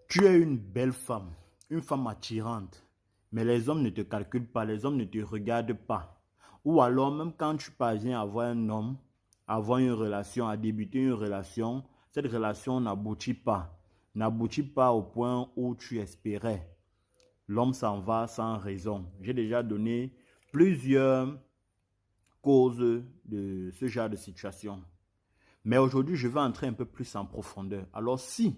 Tu es une femme attirante, mais les hommes ne te calculent pas, les hommes ne te regardent pas. Ou alors, même quand tu parviens à avoir un homme, à avoir une relation, à débuter une relation, cette relation n'aboutit pas au point où tu espérais. L'homme s'en va sans raison. J'ai déjà donné plusieurs causes de ce genre de situation. Mais aujourd'hui, je vais entrer un peu plus en profondeur. Alors, si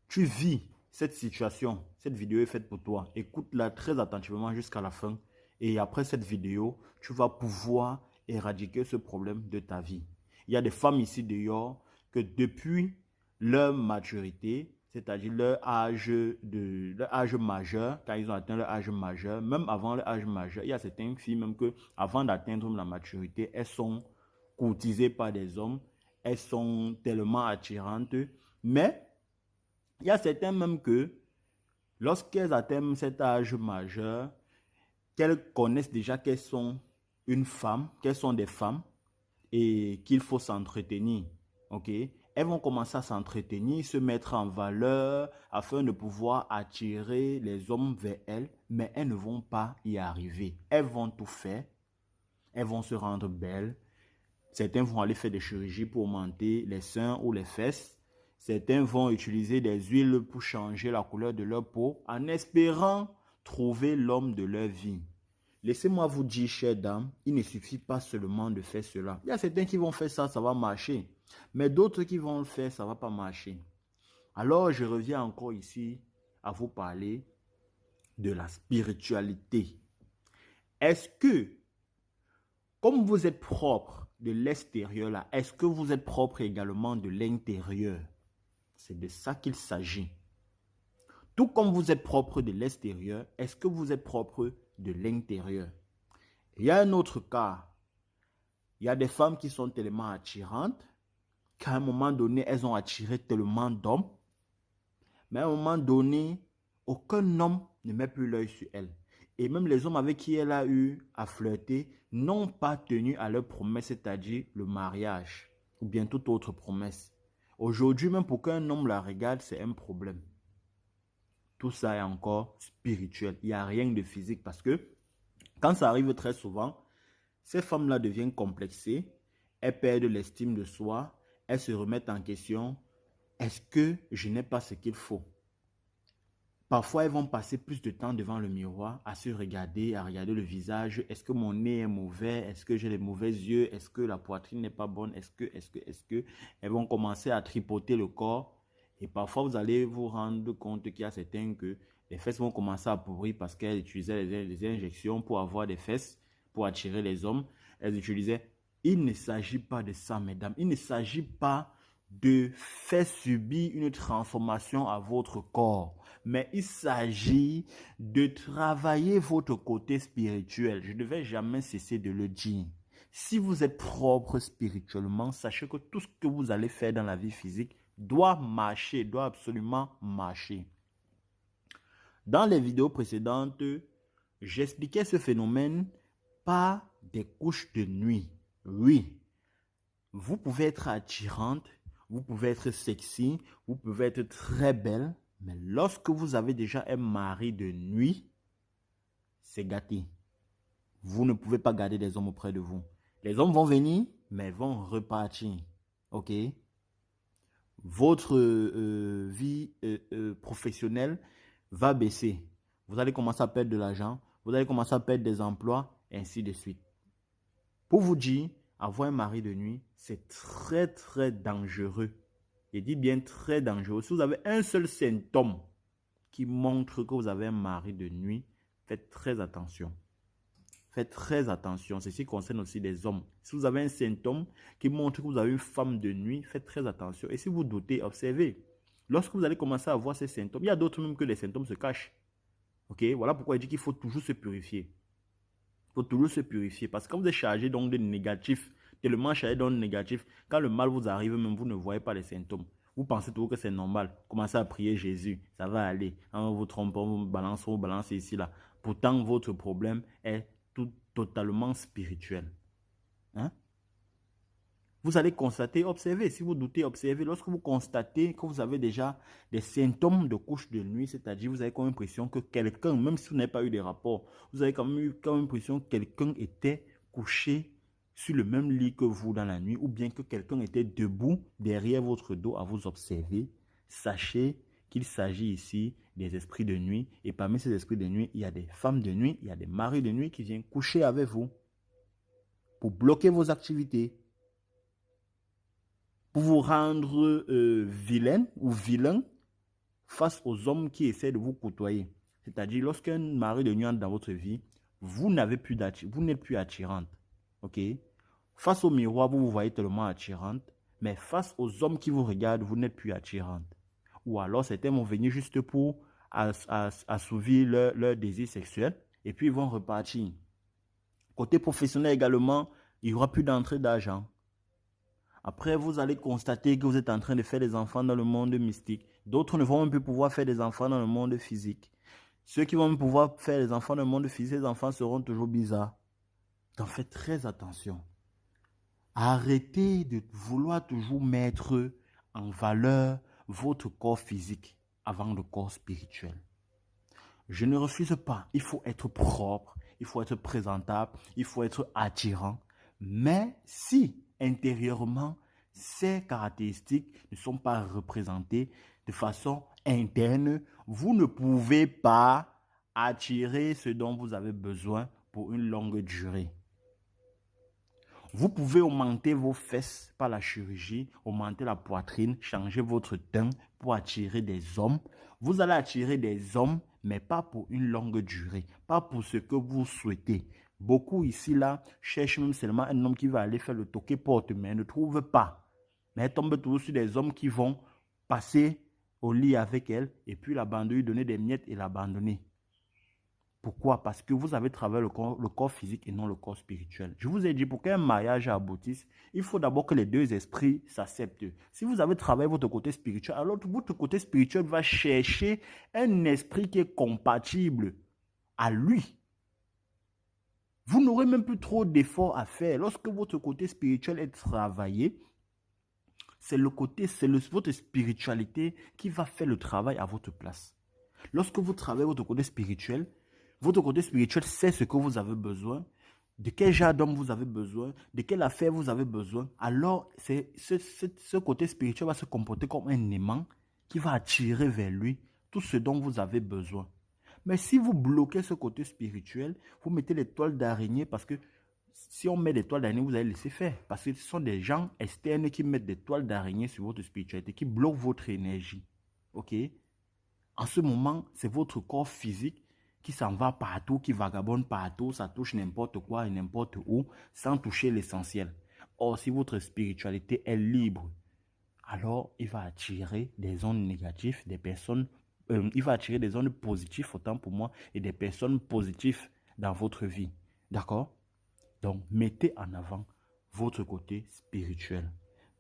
tu vis cette situation, cette vidéo est faite pour toi. Écoute-la très attentivement jusqu'à la fin. Et après cette vidéo, tu vas pouvoir éradiquer ce problème de ta vie. Il y a des femmes ici dehors que depuis leur maturité, c'est-à-dire leur âge majeur, quand ils ont atteint leur âge majeur, même avant leur âge majeur, il y a certaines filles même que avant d'atteindre la maturité, elles sont courtisées par des hommes, elles sont tellement attirantes, mais il y a certains même que, lorsqu'elles atteignent cet âge majeur, qu'elles connaissent déjà qu'elles sont une femme, qu'elles sont des femmes et qu'il faut s'entretenir. Ok? Elles vont commencer à s'entretenir, se mettre en valeur afin de pouvoir attirer les hommes vers elles, mais elles ne vont pas y arriver. Elles vont tout faire, elles vont se rendre belles. Certains vont aller faire des chirurgies pour augmenter les seins ou les fesses. Certains vont utiliser des huiles pour changer la couleur de leur peau en espérant trouver l'homme de leur vie. Laissez-moi vous dire, chères dames, il ne suffit pas seulement de faire cela. Il y a certains qui vont faire ça, ça va marcher. Mais d'autres qui vont le faire, ça ne va pas marcher. Alors, je reviens encore ici à vous parler de la spiritualité. Est-ce que, comme vous êtes propre de l'extérieur là, est-ce que vous êtes propre également de l'intérieur? C'est de ça qu'il s'agit. Tout comme vous êtes propre de l'extérieur, est-ce que vous êtes propre de l'intérieur? Il y a un autre cas. Il y a des femmes qui sont tellement attirantes qu'à un moment donné, elles ont attiré tellement d'hommes, mais à un moment donné, aucun homme ne met plus l'œil sur elles. Et même les hommes avec qui elle a eu à flirter n'ont pas tenu à leur promesse, c'est-à-dire le mariage ou bien toute autre promesse. Aujourd'hui, même pour qu'un homme la regarde, c'est un problème. Tout ça est encore spirituel. Il n'y a rien de physique parce que quand ça arrive très souvent, ces femmes-là deviennent complexées, elles perdent l'estime de soi, elles se remettent en question. Est-ce que je n'ai pas ce qu'il faut? Parfois, elles vont passer plus de temps devant le miroir à se regarder, à regarder le visage. Est-ce que mon nez est mauvais? Est-ce que j'ai les mauvais yeux? Est-ce que la poitrine n'est pas bonne? Est-ce que? Elles vont commencer à tripoter le corps. Et parfois, vous allez vous rendre compte qu'il y a certains que les fesses vont commencer à pourrir parce qu'elles utilisaient les injections pour avoir des fesses, pour attirer les hommes. Elles utilisaient. Il ne s'agit pas de ça, mesdames. Il ne s'agit pas de faire subir une transformation à votre corps. Mais il s'agit de travailler votre côté spirituel. Je ne vais jamais cesser de le dire. Si vous êtes propre spirituellement, sachez que tout ce que vous allez faire dans la vie physique doit marcher, doit absolument marcher. Dans les vidéos précédentes, j'expliquais ce phénomène par des couches de nuit. Oui, vous pouvez être attirante, vous pouvez être sexy, vous pouvez être très belle, mais lorsque vous avez déjà un mari de nuit, c'est gâté. Vous ne pouvez pas garder des hommes auprès de vous. Les hommes vont venir, mais vont repartir. Ok? Votre vie professionnelle va baisser. Vous allez commencer à perdre de l'argent, vous allez commencer à perdre des emplois, et ainsi de suite. Pour vous dire, avoir un mari de nuit, c'est très très dangereux. Je dis bien très dangereux. Si vous avez un seul symptôme qui montre que vous avez un mari de nuit, faites très attention. Faites très attention. Ceci concerne aussi les hommes. Si vous avez un symptôme qui montre que vous avez une femme de nuit, faites très attention. Et si vous doutez, observez. Lorsque vous allez commencer à voir ces symptômes, il y a d'autres même que les symptômes se cachent. Ok? Voilà pourquoi je dis qu'il faut toujours se purifier. Il faut toujours se purifier. Parce que quand vous êtes chargé donc de négatif, tellement chargé donc de négatif, quand le mal vous arrive, même vous ne voyez pas les symptômes. Vous pensez toujours que c'est normal. Commencez à prier Jésus. Ça va aller. En vous trompant, vous balancez ici, là. Pourtant, votre problème est totalement spirituel. Hein? Vous allez constater, observez. Si vous doutez, observez. Lorsque vous constatez que vous avez déjà des symptômes de couche de nuit, c'est-à-dire vous avez comme impression que quelqu'un, même si vous n'avez pas eu des rapports, vous avez quand même eu comme impression que quelqu'un était couché sur le même lit que vous dans la nuit, ou bien que quelqu'un était debout derrière votre dos à vous observer, sachez qu'il s'agit ici des esprits de nuit. Et parmi ces esprits de nuit, il y a des femmes de nuit, il y a des maris de nuit qui viennent coucher avec vous pour bloquer vos activités, pour vous rendre vilaine ou vilain face aux hommes qui essaient de vous côtoyer. C'est-à-dire, lorsqu'un mari de nuit entre dans votre vie, vous n'êtes plus attirante. Ok? Face au miroir, vous vous voyez tellement attirante, mais face aux hommes qui vous regardent, vous n'êtes plus attirante. Ou alors, certains vont venir juste pour assouvir leur désir sexuel et puis ils vont repartir. Côté professionnel également, il n'y aura plus d'entrée d'argent. Après, vous allez constater que vous êtes en train de faire des enfants dans le monde mystique. D'autres ne vont même plus pouvoir faire des enfants dans le monde physique. Ceux qui vont même pouvoir faire des enfants dans le monde physique, les enfants seront toujours bizarres. Donc faites très attention. Arrêtez de vouloir toujours mettre en valeur votre corps physique avant le corps spirituel. Je ne refuse pas. Il faut être propre, il faut être présentable, il faut être attirant. Mais si intérieurement, ces caractéristiques ne sont pas représentées de façon interne, vous ne pouvez pas attirer ce dont vous avez besoin pour une longue durée. Vous pouvez augmenter vos fesses par la chirurgie, augmenter la poitrine, changer votre teint pour attirer des hommes. Vous allez attirer des hommes, mais pas pour une longue durée, pas pour ce que vous souhaitez. Beaucoup ici, là, cherchent même seulement un homme qui va aller faire le toqué porte, mais ne trouvent pas. Mais tombent toujours sur des hommes qui vont passer au lit avec elle et puis l'abandonner, lui donner des miettes et l'abandonner. Pourquoi? Parce que vous avez travaillé le corps physique et non le corps spirituel. Je vous ai dit, pour qu'un mariage aboutisse, il faut d'abord que les deux esprits s'acceptent. Si vous avez travaillé votre côté spirituel, alors votre côté spirituel va chercher un esprit qui est compatible à lui. Vous n'aurez même plus trop d'efforts à faire. Lorsque votre côté spirituel est travaillé, c'est votre spiritualité qui va faire le travail à votre place. Lorsque vous travaillez votre côté spirituel sait ce que vous avez besoin, de quel genre d'homme vous avez besoin, de quelle affaire vous avez besoin. Alors, ce côté spirituel va se comporter comme un aimant qui va attirer vers lui tout ce dont vous avez besoin. Mais si vous bloquez ce côté spirituel, vous mettez les toiles d'araignée parce que si on met des toiles d'araignée, vous allez laisser faire. Parce que ce sont des gens externes qui mettent des toiles d'araignée sur votre spiritualité, qui bloquent votre énergie. Ok? En ce moment, c'est votre corps physique qui s'en va partout, qui vagabonde partout, ça touche n'importe quoi et n'importe où, sans toucher l'essentiel. Or, si votre spiritualité est libre, alors il va attirer des ondes négatives, des personnes, il va attirer des ondes positives, autant pour moi, et des personnes positives dans votre vie. D'accord? Donc, mettez en avant votre côté spirituel.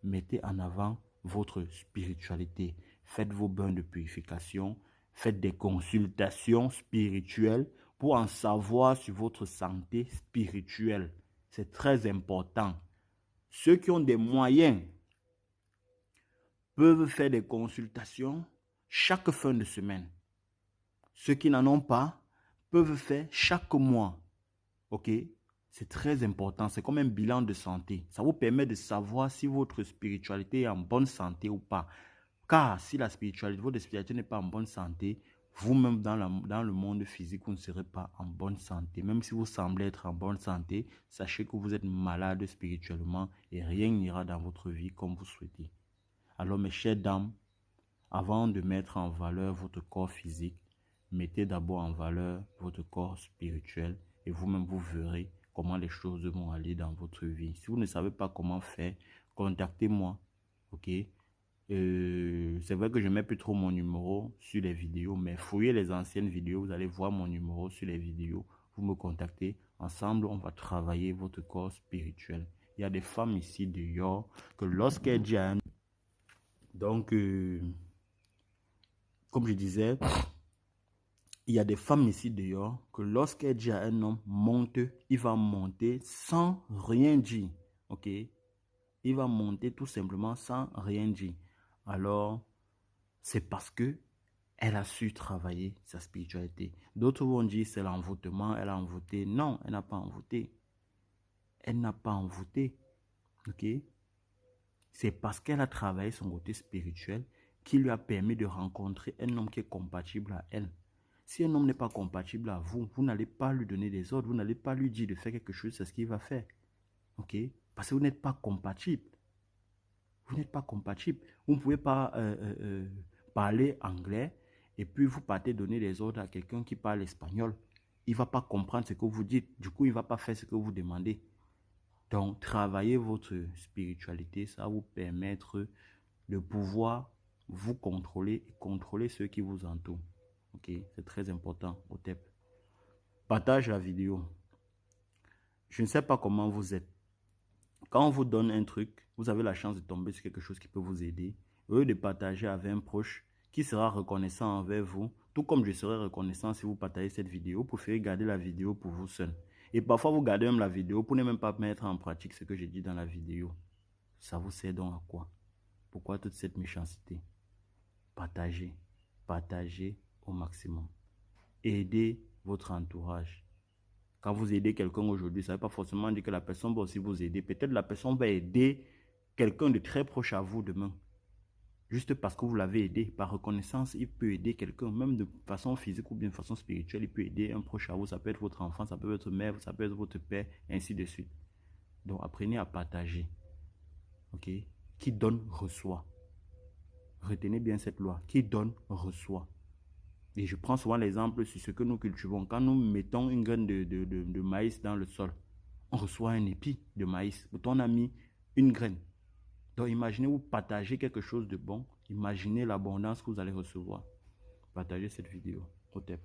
Mettez en avant votre spiritualité. Faites vos bains de purification. Faites des consultations spirituelles pour en savoir sur votre santé spirituelle. C'est très important. Ceux qui ont des moyens peuvent faire des consultations chaque fin de semaine. Ceux qui n'en ont pas peuvent faire chaque mois. Ok? C'est très important. C'est comme un bilan de santé. Ça vous permet de savoir si votre spiritualité est en bonne santé ou pas. Car si votre spiritualité n'est pas en bonne santé, vous-même dans le monde physique, vous ne serez pas en bonne santé. Même si vous semblez être en bonne santé, sachez que vous êtes malade spirituellement et rien n'ira dans votre vie comme vous souhaitez. Alors mes chères dames, avant de mettre en valeur votre corps physique, mettez d'abord en valeur votre corps spirituel et vous-même vous verrez comment les choses vont aller dans votre vie. Si vous ne savez pas comment faire, contactez-moi. Ok? C'est vrai que je ne mets plus trop mon numéro sur les vidéos, mais fouillez les anciennes vidéos, vous allez voir mon numéro sur les vidéos. Vous me contactez. Ensemble, on va travailler votre corps spirituel. Il y a des femmes ici dehors que lorsqu'elles disent à un... Donc, comme je disais, il y a des femmes ici dehors que lorsqu'elles disent à un homme monte, il va monter sans rien dire. Ok? Il va monter tout simplement sans rien dire. Alors, c'est parce que elle a su travailler sa spiritualité. D'autres vont dire c'est l'envoûtement, elle a envoûté. Non, elle n'a pas envoûté. Elle n'a pas envoûté. Ok? C'est parce qu'elle a travaillé son côté spirituel qui lui a permis de rencontrer un homme qui est compatible à elle. Si un homme n'est pas compatible à vous, vous n'allez pas lui donner des ordres, vous n'allez pas lui dire de faire quelque chose, c'est ce qu'il va faire. Ok? Parce que vous n'êtes pas compatible. Vous n'êtes pas compatible. Vous ne pouvez pas parler anglais et puis vous partez donner des ordres à quelqu'un qui parle espagnol. Il ne va pas comprendre ce que vous dites. Du coup, il ne va pas faire ce que vous demandez. Donc, travaillez votre spiritualité, ça va vous permettre de pouvoir vous contrôler et contrôler ceux qui vous entourent. Ok, c'est très important, OTEP. Partage la vidéo. Je ne sais pas comment vous êtes. Quand on vous donne un truc, vous avez la chance de tomber sur quelque chose qui peut vous aider. Au lieu de partager avec un proche qui sera reconnaissant envers vous, tout comme je serai reconnaissant si vous partagez cette vidéo, vous préférez garder la vidéo pour vous seul. Et parfois, vous gardez même la vidéo pour ne même pas mettre en pratique ce que j'ai dit dans la vidéo. Ça vous sert donc à quoi? Pourquoi toute cette méchanceté? Partagez. Partagez au maximum. Aidez votre entourage. Quand vous aidez quelqu'un aujourd'hui, ça ne veut pas forcément dire que la personne va aussi vous aider. Peut-être la personne va aider quelqu'un de très proche à vous demain. Juste parce que vous l'avez aidé. Par reconnaissance, il peut aider quelqu'un, même de façon physique ou bien de façon spirituelle. Il peut aider un proche à vous. Ça peut être votre enfant, ça peut être votre mère, ça peut être votre père, ainsi de suite. Donc, apprenez à partager. Ok? Qui donne, reçoit. Retenez bien cette loi. Qui donne, reçoit. Et je prends souvent l'exemple sur ce que nous cultivons. Quand nous mettons une graine de maïs dans le sol, on reçoit un épi de maïs. Pourtant, on a mis une graine. Donc, imaginez vous partagez quelque chose de bon. Imaginez l'abondance que vous allez recevoir. Partagez cette vidéo. Au TEP.